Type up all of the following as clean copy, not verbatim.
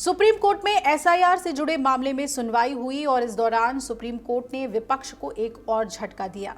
Supreme court में SIR से जुड़े मामले में सुनवाई हुई और इस दौरान सुप्रीम कोर्ट ने विपक्ष को एक और झटका दिया।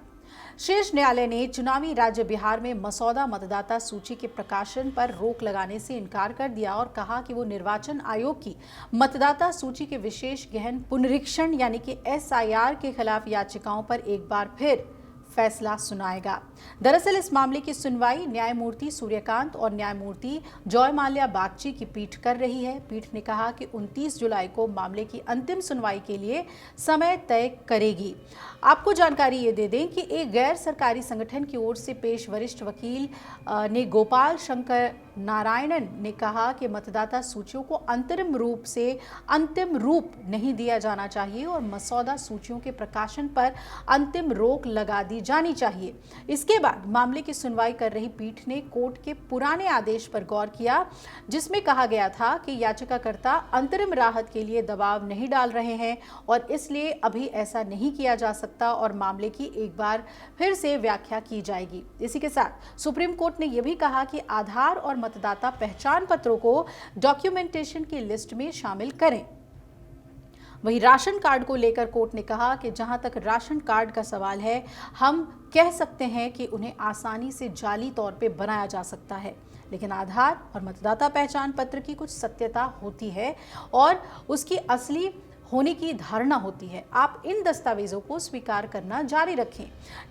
शीर्ष न्यायालय ने चुनावी राज्य बिहार में मसौदा मतदाता सूची के प्रकाशन पर रोक लगाने से इनकार कर दिया और कहा कि वो निर्वाचन आयोग की मतदाता सूची के विशेष गहन पुनरीक्षण यानी कि एसआईआर के खिलाफ याचिकाओं पर एक बार फिर फैसला सुनाएगा। दरअसल इस मामले की सुनवाई न्यायमूर्ति सूर्यकांत और न्यायमूर्ति जॉय माल्या बागची की पीठ कर रही है। पीठ ने कहा कि 29 जुलाई को मामले की अंतिम सुनवाई के लिए समय तय करेगी। आपको जानकारी ये दे दें कि एक गैर सरकारी संगठन की ओर से पेश वरिष्ठ वकील ने गोपाल शंकर नारायणन ने कहा कि मतदाता सूचियों को अंतिम रूप नहीं दिया जाना चाहिए और मसौदा सूचियों के प्रकाशन पर अंतिम रोक लगा दी जानी चाहिए। इसके बाद मामले की सुनवाई कर रही पीठ ने कोर्ट के पुराने आदेश पर गौर किया, जिसमें कहा गया था कि याचिकाकर्ता अंतरिम राहत के लिए दबाव नहीं डाल रहे हैं और इसलिए अभी ऐसा नहीं किया जा सकता और मामले की एक बार फिर से व्याख्या की जाएगी। इसी के साथ सुप्रीम कोर्ट ने यह भी कहा कि आधार और मतदाता पहचान पत्रों को डॉक्यूमेंटेशन की लिस्ट में शामिल करें। वहीं राशन कार्ड को लेकर कोर्ट ने कहा कि जहां तक राशन कार्ड का सवाल है, हम कह सकते हैं कि उन्हें आसानी से जाली तौर पे बनाया जा सकता है, लेकिन आधार और मतदाता पहचान पत्र की कुछ सत्यता होती है और उसकी असली होने की धारणा होती है। आप इन दस्तावेजों को स्वीकार करना जारी रखें।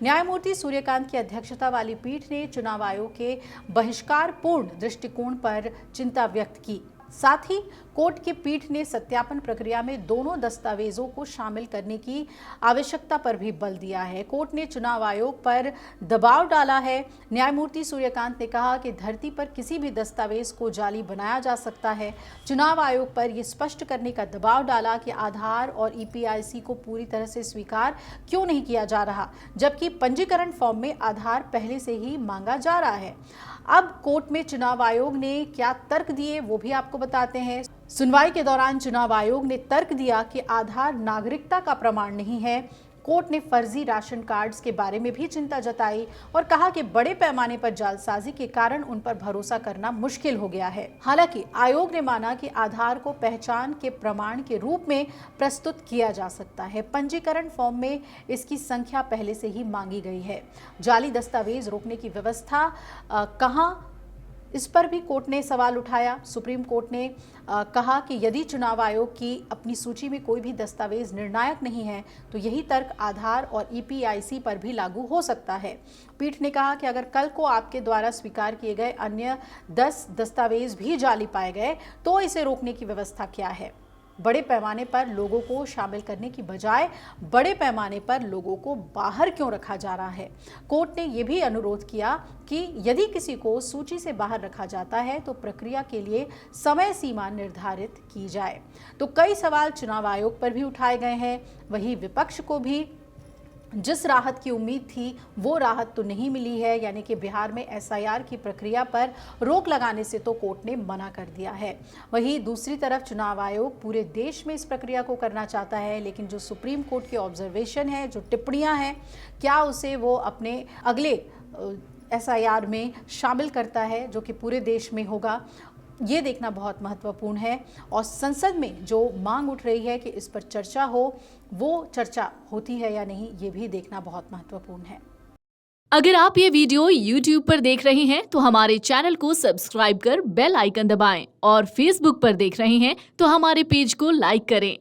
न्यायमूर्ति सूर्यकांत की अध्यक्षता वाली पीठ ने चुनाव आयोग के बहिष्कारपूर्ण दृष्टिकोण पर चिंता व्यक्त की। साथ ही कोर्ट की पीठ ने सत्यापन प्रक्रिया में दोनों दस्तावेजों को शामिल करने की आवश्यकता पर भी बल दिया है। कोर्ट ने चुनाव आयोग पर दबाव डाला है। न्यायमूर्ति सूर्यकांत ने कहा कि धरती पर किसी भी दस्तावेज को जाली बनाया जा सकता है। चुनाव आयोग पर यह स्पष्ट करने का दबाव डाला कि आधार और ईपीआईसी को पूरी तरह से स्वीकार क्यों नहीं किया जा रहा, जबकि पंजीकरण फॉर्म में आधार पहले से ही मांगा जा रहा है। अब कोर्ट में चुनाव आयोग ने क्या तर्क दिए वो भी आपको बताते हैं। सुनवाई के दौरान चुनाव आयोग ने तर्क दिया कि आधार नागरिकता का प्रमाण नहीं है। कोर्ट ने फर्जी राशन कार्ड्स के बारे में भी चिंता जताई और कहा कि बड़े पैमाने पर जालसाजी के कारण उन पर भरोसा करना मुश्किल हो गया है। हालांकि आयोग ने माना कि आधार को पहचान के प्रमाण के रूप में प्रस्तुत किया जा सकता है। पंजीकरण फॉर्म में इसकी संख्या पहले से ही मांगी गई है। जाली दस्तावेज रोकने की व्यवस्था कहाँ, इस पर भी कोर्ट ने सवाल उठाया। सुप्रीम कोर्ट ने कहा कि यदि चुनाव आयोग की अपनी सूची में कोई भी दस्तावेज निर्णायक नहीं है तो यही तर्क आधार और ईपीआईसी पर भी लागू हो सकता है। पीठ ने कहा कि अगर कल को आपके द्वारा स्वीकार किए गए अन्य 10 दस्तावेज भी जाली पाए गए तो इसे रोकने की व्यवस्था क्या है। बड़े पैमाने पर लोगों को शामिल करने की बजाय बड़े पैमाने पर लोगों को बाहर क्यों रखा जा रहा है। कोर्ट ने यह भी अनुरोध किया कि यदि किसी को सूची से बाहर रखा जाता है तो प्रक्रिया के लिए समय सीमा निर्धारित की जाए। तो कई सवाल चुनाव आयोग पर भी उठाए गए हैं। वहीं विपक्ष को भी जिस राहत की उम्मीद थी वो राहत तो नहीं मिली है, यानी कि बिहार में एसआईआर की प्रक्रिया पर रोक लगाने से तो कोर्ट ने मना कर दिया है। वहीं दूसरी तरफ चुनाव आयोग पूरे देश में इस प्रक्रिया को करना चाहता है, लेकिन जो सुप्रीम कोर्ट की ऑब्जर्वेशन है, जो टिप्पणियां हैं, क्या उसे वो अपने अगले एसआईआर में शामिल करता है जो कि पूरे देश में होगा, ये देखना बहुत महत्वपूर्ण है। और संसद में जो मांग उठ रही है कि इस पर चर्चा हो, वो चर्चा होती है या नहीं, ये भी देखना बहुत महत्वपूर्ण है। अगर आप ये वीडियो YouTube पर देख रहे हैं तो हमारे चैनल को सब्सक्राइब कर बेल आइकन दबाएं और Facebook पर देख रहे हैं तो हमारे पेज को लाइक करें।